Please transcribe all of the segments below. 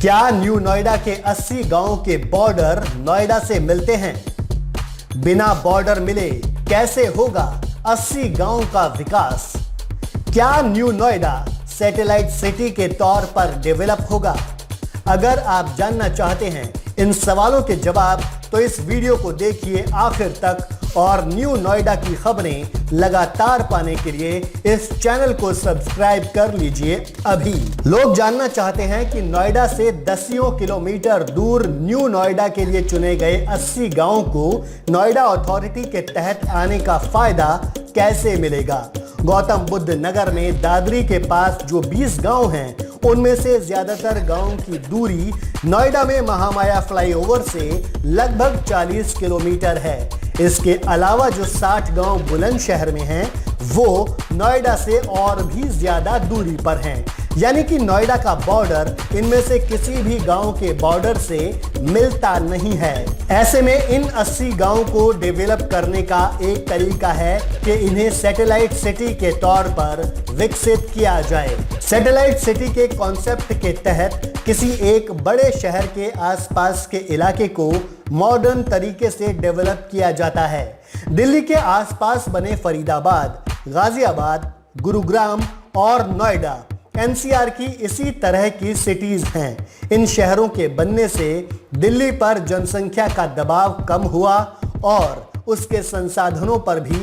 क्या न्यू नोएडा के 80 गांवों के बॉर्डर नोएडा से मिलते हैं? बिना बॉर्डर मिले कैसे होगा 80 गांवों का विकास? क्या न्यू नोएडा सैटेलाइट सिटी के तौर पर डेवलप होगा? अगर आप जानना चाहते हैं इन सवालों के जवाब तो इस वीडियो को देखिए आखिर तक और न्यू नोएडा की खबरें लगातार पाने के लिए इस चैनल को सब्सक्राइब कर लीजिए अभी। लोग जानना चाहते हैं कि नोएडा से दसियों किलोमीटर दूर न्यू नोएडा के लिए चुने गए 80 गांवों को नोएडा अथॉरिटी के तहत आने का फायदा कैसे मिलेगा। गौतम बुद्ध नगर में दादरी के पास जो 20 गांव हैं उनमें से ज्यादातर गांवों की दूरी नोएडा में महामाया फ्लाईओवर से लगभग 40 किलोमीटर है। इसके अलावा जो 60 गांव बुलंदशहर में हैं वो नोएडा से और भी ज्यादा दूरी पर हैं। यानी कि नोएडा का बॉर्डर इनमें से किसी भी गांव के बॉर्डर से मिलता नहीं है। ऐसे में इन 80 गांवों को डेवलप करने का एक तरीका है कि इन्हें सैटेलाइट सिटी के तौर पर विकसित किया जाए। सैटेलाइट सिटी के कॉन्सेप्ट के तहत किसी एक बड़े शहर के आसपास के इलाके को मॉडर्न तरीके से डेवलप किया जाता है। दिल्ली के आसपास बने फरीदाबाद, गाजियाबाद, गुरुग्राम और नोएडा एनसीआर की इसी तरह की सिटीज हैं। इन शहरों के बनने से दिल्ली पर जनसंख्या का दबाव कम हुआ और उसके संसाधनों पर भी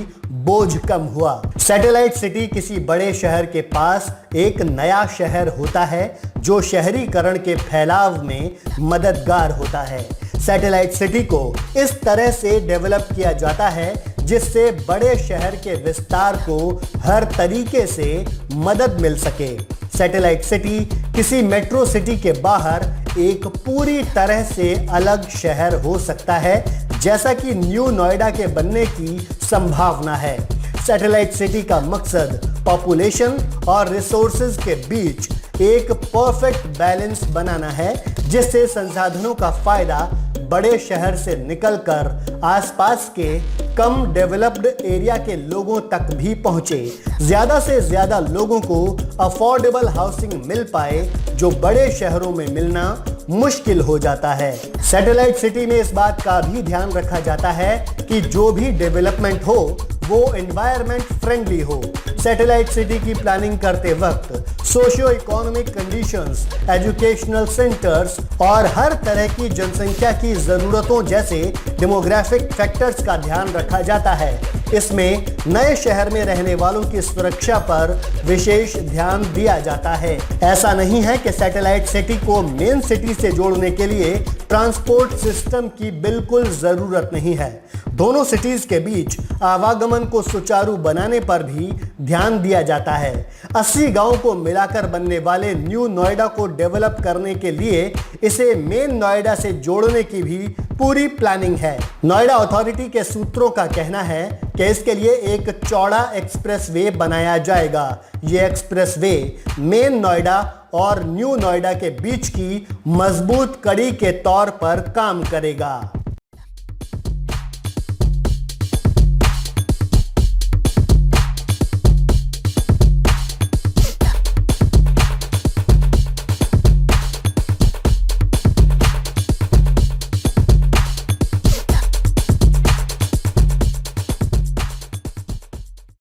बोझ कम हुआ। सैटेलाइट सिटी किसी बड़े शहर के पास एक नया शहर होता है जो शहरीकरण के फैलाव में मददगार होता है। सैटेलाइट सिटी को इस तरह से डेवलप किया जाता है जिससे बड़े शहर के विस्तार को हर तरीके से मदद मिल सके। सैटेलाइट सिटी किसी मेट्रो सिटी के बाहर एक पूरी तरह से अलग शहर हो सकता है, जैसा कि न्यू नोएडा के बनने की संभावना है। सैटेलाइट सिटी का मकसद पॉपुलेशन और रिसोर्सेज के बीच एक परफेक्ट बैलेंस बनाना है, जिससे संसाधनों का फायदा बड़े शहर से निकलकर आसपास के कम डेवलप्ड एरिया के लोगों तक भी पहुंचे। ज्यादा से ज्यादा लोगों को अफोर्डेबल हाउसिंग मिल पाए, जो बड़े शहरों में मिलना मुश्किल हो जाता है। सैटेलाइट सिटी में इस बात का भी ध्यान रखा जाता है कि जो भी डेवलपमेंट हो वो एनवायरमेंट फ्रेंडली हो। सैटेलाइट सिटी की प्लानिंग करते वक्त socio economic conditions, educational centres और हर तरह की जनसंख्या की जरूरतों जैसे डेमोग्राफिक फैक्टर्स का ध्यान रखा जाता है। इसमें नए शहर में रहने वालों की सुरक्षा पर विशेष ध्यान दिया जाता है। ऐसा नहीं है कि सैटेलाइट सिटी को मेन सिटी से जोड़ने के लिए ट्रांसपोर्ट सिस्टम की बिल्कुल जरूरत नहीं है। दोनों सिटीज के बीच आवागमन को सुचारू बनाने पर भी ध्यान दिया जाता है। 80 गांवों को मिलाकर बनने वाले न्यू नोएडा को डेवलप करने के लिए इसे मेन नोएडा से जोड़ने की भी पूरी प्लानिंग है। नोएडा अथॉरिटी के सूत्रों का कहना है कि इसके लिए एक चौड़ा एक्सप्रेसवे बनाया जाएगा। ये एक्सप्रेसवे मेन नोएडा और न्यू नोएडा के बीच की मजबूत कड़ी के तौर पर काम करेगा।